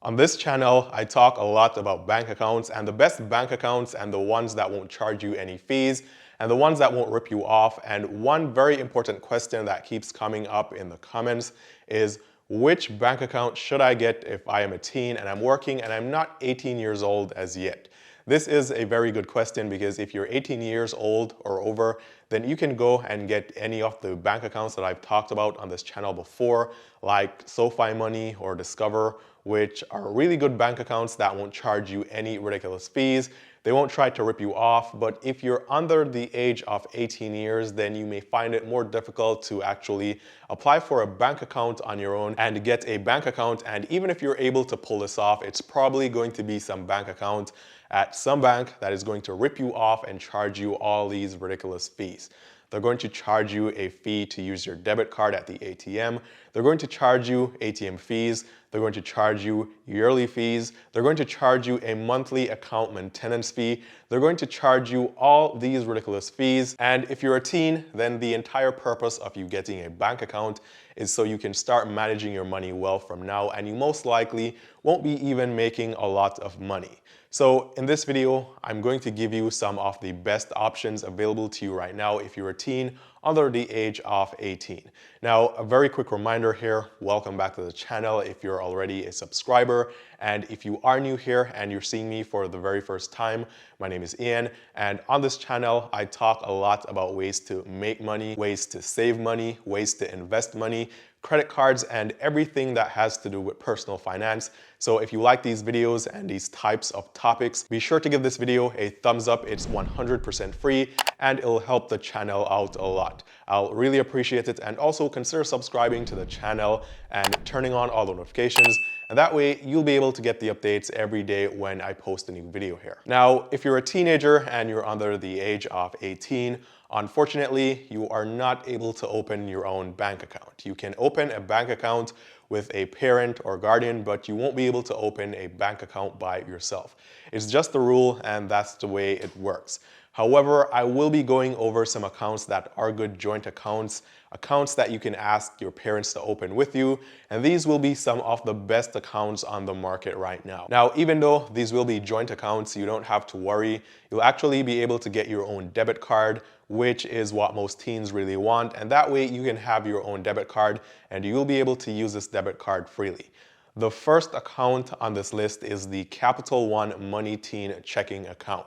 On this channel, I talk a lot about bank accounts and the best bank accounts and the ones that won't charge you any fees and the ones that won't rip you off. And one very important question that keeps coming up in the comments is, which bank account should I get if I am a teen and I'm working and I'm not 18 years old as yet? This is a very good question because if you're 18 years old or over, then you can go and get any of the bank accounts that I've talked about on this channel before, like SoFi Money or Discover, which are really good bank accounts that won't charge you any ridiculous fees. They won't try to rip you off, but if you're under the age of 18 years, then you may find it more difficult to actually apply for a bank account on your own and get a bank account. And even if you're able to pull this off, it's probably going to be some bank account at some bank that is going to rip you off and charge you all these ridiculous fees. They're going to charge you a fee to use your debit card at the ATM. They're going to charge you ATM fees. They're going to charge you yearly fees. They're going to charge you a monthly account maintenance fee. They're going to charge you all these ridiculous fees. And if you're a teen, then the entire purpose of you getting a bank account is so you can start managing your money well from now, and you most likely won't be even making a lot of money. So in this video, I'm going to give you some of the best options available to you right now if you're a teen under the age of 18. Now, a very quick reminder here, welcome back to the channel if you're already a subscriber. And if you are new here and you're seeing me for the very first time, my name is Eann, and on this channel, I talk a lot about ways to make money, ways to save money, ways to invest money, credit cards, and everything that has to do with personal finance. So if you like these videos and these types of topics, be sure to give this video a thumbs up. It's 100% free and it'll help the channel out a lot. I'll really appreciate it, and also consider subscribing to the channel and turning on all the notifications. And that way you'll be able to get the updates every day when I post a new video here. Now, if you're a teenager and you're under the age of 18, unfortunately, you are not able to open your own bank account. You can open a bank account with a parent or guardian, but you won't be able to open a bank account by yourself. It's just the rule, and that's the way it works. However, I will be going over some accounts that are good joint accounts, accounts that you can ask your parents to open with you, and these will be some of the best accounts on the market right now. Now, even though these will be joint accounts, you don't have to worry. You'll actually be able to get your own debit card, which is what most teens really want, and that way you can have your own debit card and you'll be able to use this debit card freely. The first account on this list is the Capital One Money Teen Checking Account.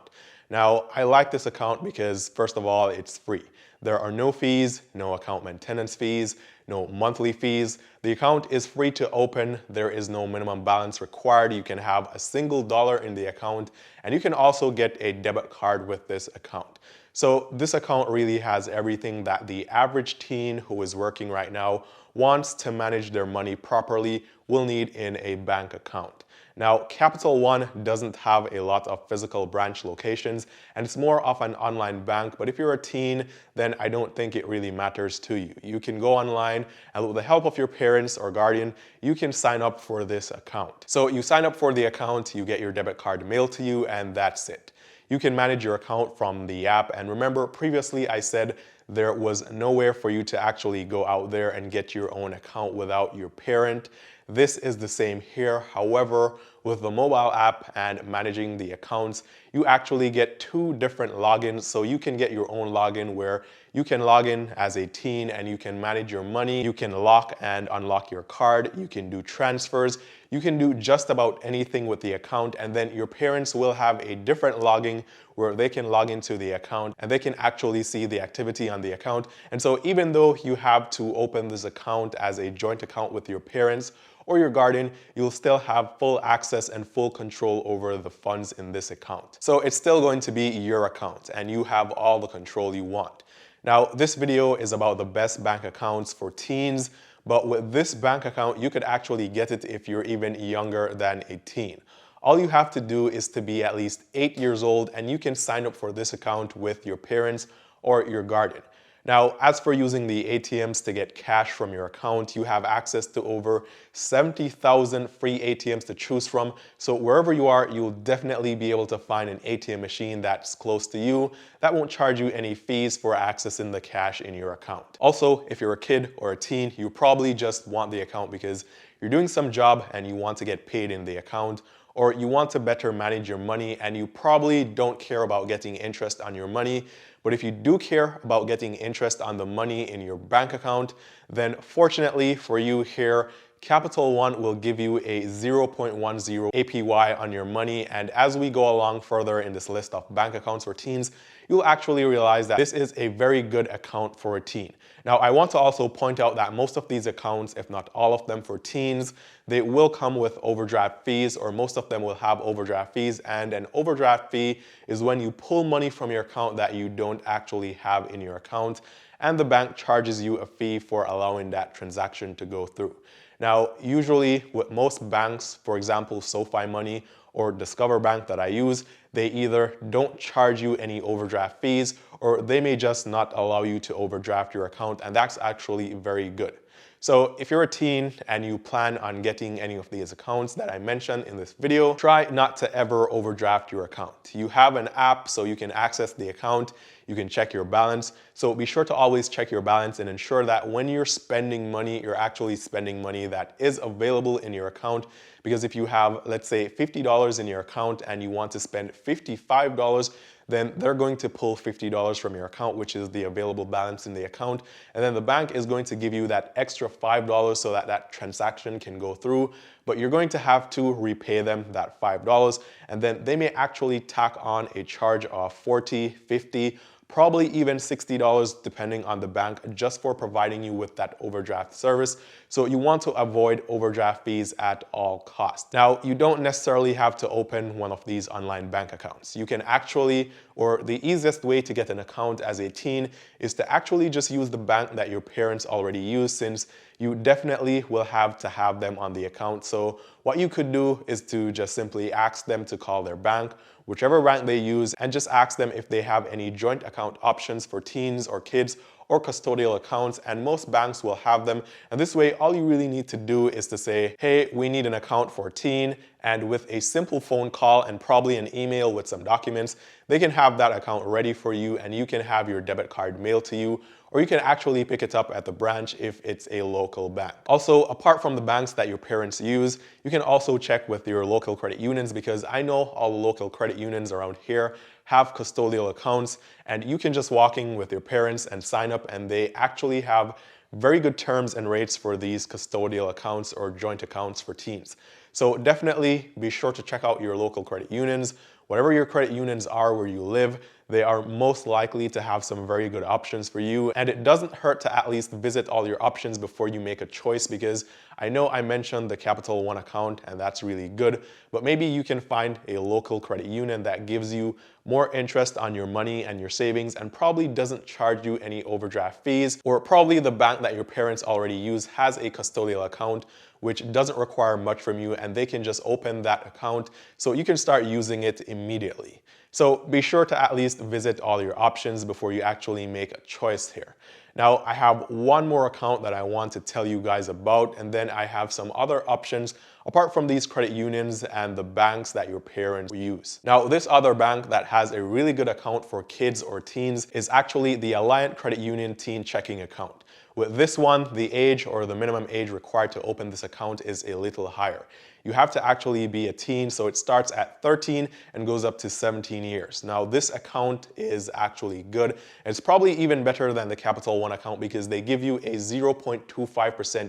Now, I like this account because, first of all, it's free. There are no fees, no account maintenance fees, no monthly fees. The account is free to open. There is no minimum balance required. You can have a single dollar in the account, and you can also get a debit card with this account. So this account really has everything that the average teen who is working right now wants to manage their money properly will need in a bank account. Now, Capital One doesn't have a lot of physical branch locations, and it's more of an online bank, but if you're a teen, then I don't think it really matters to you. You can go online, and with the help of your parents or guardian, you can sign up for this account. So you sign up for the account, you get your debit card mailed to you, and that's it. You can manage your account from the app, and remember, previously I said there was nowhere for you to actually go out there and get your own account without your parent. This is the same here. However, with the mobile app and managing the accounts, you actually get two different logins. So you can get your own login where you can log in as a teen and you can manage your money. You can lock and unlock your card. You can do transfers. You can do just about anything with the account, and then your parents will have a different login where they can log into the account and they can actually see the activity on the account. And so even though you have to open this account as a joint account with your parents or your guardian, you'll still have full access and full control over the funds in this account. So it's still going to be your account and you have all the control you want. Now, this video is about the best bank accounts for teens, but with this bank account, you could actually get it if you're even younger than a teen. All you have to do is to be at least 8 years old, and you can sign up for this account with your parents or your guardian. Now, as for using the ATMs to get cash from your account, you have access to over 70,000 free ATMs to choose from. So wherever you are, you'll definitely be able to find an ATM machine that's close to you that won't charge you any fees for accessing the cash in your account. Also, if you're a kid or a teen, you probably just want the account because you're doing some job and you want to get paid in the account, or you want to better manage your money and you probably don't care about getting interest on your money. But if you do care about getting interest on the money in your bank account, then fortunately for you here, Capital One will give you a 0.10 APY on your money. And as we go along further in this list of bank accounts for teens, you'll actually realize that this is a very good account for a teen. Now, I want to also point out that most of these accounts, if not all of them for teens, they will come with overdraft fees, or most of them will have overdraft fees. And an overdraft fee is when you pull money from your account that you don't actually have in your account, and the bank charges you a fee for allowing that transaction to go through. Now, usually with most banks, for example, SoFi Money or Discover Bank that I use, they either don't charge you any overdraft fees, or they may just not allow you to overdraft your account, and that's actually very good. So if you're a teen and you plan on getting any of these accounts that I mentioned in this video, try not to ever overdraft your account. You have an app so you can access the account, you can check your balance. So be sure to always check your balance and ensure that when you're spending money, you're actually spending money that is available in your account. Because if you have, let's say, $50 in your account and you want to spend $55, then they're going to pull $50 from your account, which is the available balance in the account. And then the bank is going to give you that extra $5 so that that transaction can go through. But you're going to have to repay them that $5. And then they may actually tack on a charge of $40, $50, probably even $60 depending on the bank, just for providing you with that overdraft service. So you want to avoid overdraft fees at all costs. Now, you don't necessarily have to open one of these online bank accounts. You can actually, or the easiest way to get an account as a teen is to actually just use the bank that your parents already use, since you definitely will have to have them on the account. So what you could do is to just simply ask them to call their bank, whichever bank they use, and just ask them if they have any joint account options for teens or kids or custodial accounts, and most banks will have them. And this way, all you really need to do is to say, hey, we need an account for a teen, and with a simple phone call and probably an email with some documents, they can have that account ready for you, and you can have your debit card mailed to you, or you can actually pick it up at the branch if it's a local bank. Also, apart from the banks that your parents use, you can also check with your local credit unions, because I know all the local credit unions around here have custodial accounts, and you can just walk in with your parents and sign up, and they actually have very good terms and rates for these custodial accounts or joint accounts for teens. So definitely be sure to check out your local credit unions. Whatever your credit unions are where you live, they are most likely to have some very good options for you. And it doesn't hurt to at least visit all your options before you make a choice, because I know I mentioned the Capital One account and that's really good, but maybe you can find a local credit union that gives you more interest on your money and your savings and probably doesn't charge you any overdraft fees, or probably the bank that your parents already use has a custodial account which doesn't require much from you, and they can just open that account so you can start using it immediately. So be sure to at least visit all your options before you actually make a choice here. Now, I have one more account that I want to tell you guys about, and then I have some other options apart from these credit unions and the banks that your parents use. Now, this other bank that has a really good account for kids or teens is actually the Alliant Credit Union Teen Checking Account. With this one, the age or the minimum age required to open this account is a little higher. You have to actually be a teen, so it starts at 13 and goes up to 17 years. Now, this account is actually good. It's probably even better than the Capital One account because they give you a 0.25%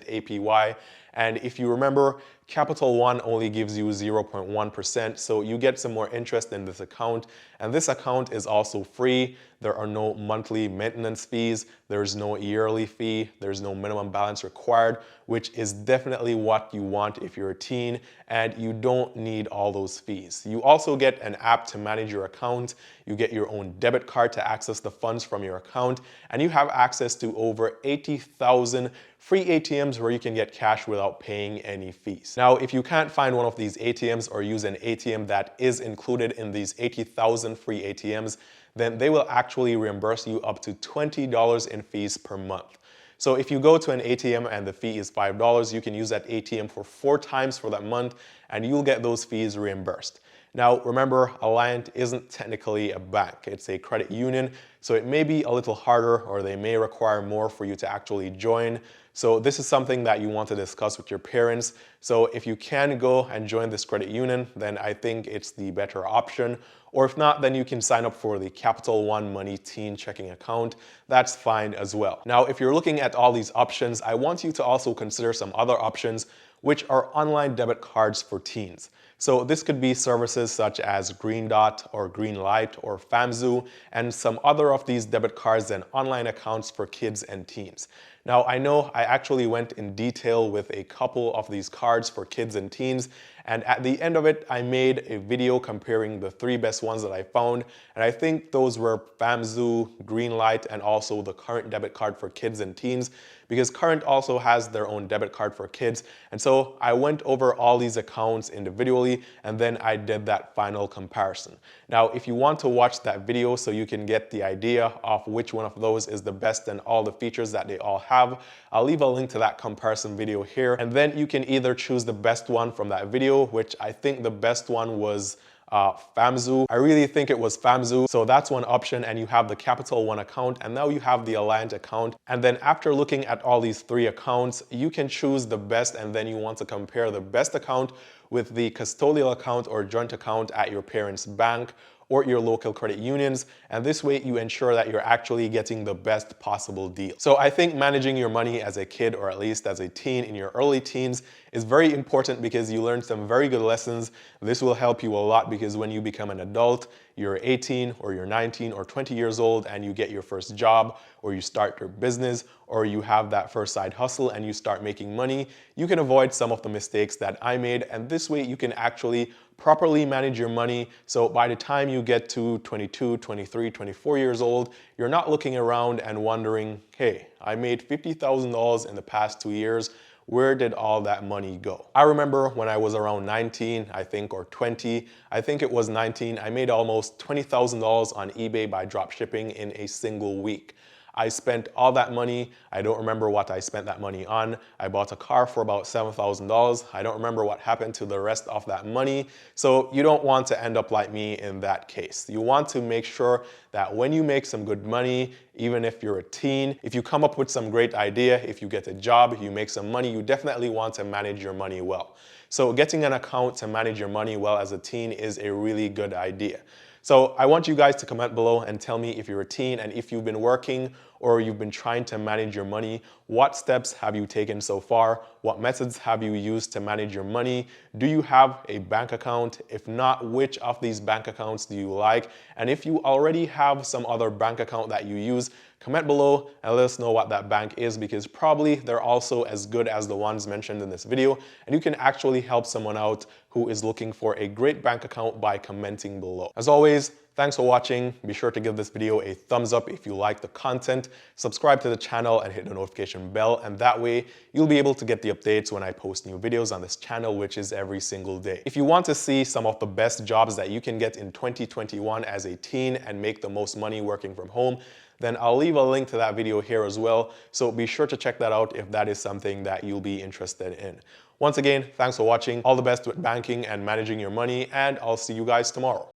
APY. And if you remember, Capital One only gives you 0.1%, so you get some more interest in this account. And this account is also free. There are no monthly maintenance fees, there's no yearly fee, there's no minimum balance required, which is definitely what you want if you're a teen, and you don't need all those fees. You also get an app to manage your account, you get your own debit card to access the funds from your account, and you have access to over 80,000 free ATMs where you can get cash without paying any fees. Now, if you can't find one of these ATMs or use an ATM that is included in these 80,000 free ATMs, then they will actually reimburse you up to $20 in fees per month. So if you go to an ATM and the fee is $5, you can use that ATM for 4 times for that month and you'll get those fees reimbursed. Now, remember, Alliant isn't technically a bank. It's a credit union, so it may be a little harder or they may require more for you to actually join. So this is something that you want to discuss with your parents. So if you can go and join this credit union, then I think it's the better option. Or if not, then you can sign up for the Capital One Money Teen Checking Account. That's fine as well. Now, if you're looking at all these options, I want you to also consider some other options, which are online debit cards for teens. So this could be services such as Green Dot or Green Light or FAMZoo and some other of these debit cards and online accounts for kids and teens. Now, I know I actually went in detail with a couple of these cards for kids and teens, and at the end of it, I made a video comparing the 3 best ones that I found, and I think those were FAMZoo, Green Light, and also the Current debit card for kids and teens, because Current also has their own debit card for kids. And so I went over all these accounts individually, and then I did that final comparison. Now, if you want to watch that video so you can get the idea of which one of those is the best and all the features that they all have, I'll leave a link to that comparison video here, and then you can either choose the best one from that video, which I think the best one was FAMZoo. I really think it was FAMZoo. So that's one option, and you have the Capital One account, and now you have the Alliant account. And then after looking at all these 3 accounts, you can choose the best, and then you want to compare the best account with the custodial account or joint account at your parents' bank or your local credit unions, and this way you ensure that you're actually getting the best possible deal. So I think managing your money as a kid, or at least as a teen in your early teens, is very important because you learn some very good lessons. This will help you a lot because when you become an adult, you're 18 or you're 19 or 20 years old and you get your first job, or you start your business, or you have that first side hustle and you start making money, you can avoid some of the mistakes that I made, and this way you can actually properly manage your money. So by the time you get to 22, 23, 24 years old, you're not looking around and wondering, hey, I made $50,000 in the past 2 years. Where did all that money go? I remember when I was around 19, I think, or 20, I think it was 19, I made almost $20,000 on eBay by drop shipping in a single week. I spent all that money. I don't remember what I spent that money on. I bought a car for about $7,000. I don't remember what happened to the rest of that money. So you don't want to end up like me in that case. You want to make sure that when you make some good money, even if you're a teen, if you come up with some great idea, if you get a job, you make some money, you definitely want to manage your money well. So getting an account to manage your money well as a teen is a really good idea. So I want you guys to comment below and tell me if you're a teen and if you've been working or you've been trying to manage your money. What steps have you taken so far? What methods have you used to manage your money? Do you have a bank account? If not, which of these bank accounts do you like? And if you already have some other bank account that you use, comment below and let us know what that bank is, because probably they're also as good as the ones mentioned in this video, and you can actually help someone out who is looking for a great bank account by commenting below. As always, thanks for watching. Be sure to give this video a thumbs up if you like the content, subscribe to the channel and hit the notification bell, and that way you'll be able to get the updates when I post new videos on this channel, which is every single day. If you want to see some of the best jobs that you can get in 2021 as a teen and make the most money working from home, then I'll leave a link to that video here as well. So be sure to check that out if that is something that you'll be interested in. Once again, thanks for watching. All the best with banking and managing your money, and I'll see you guys tomorrow.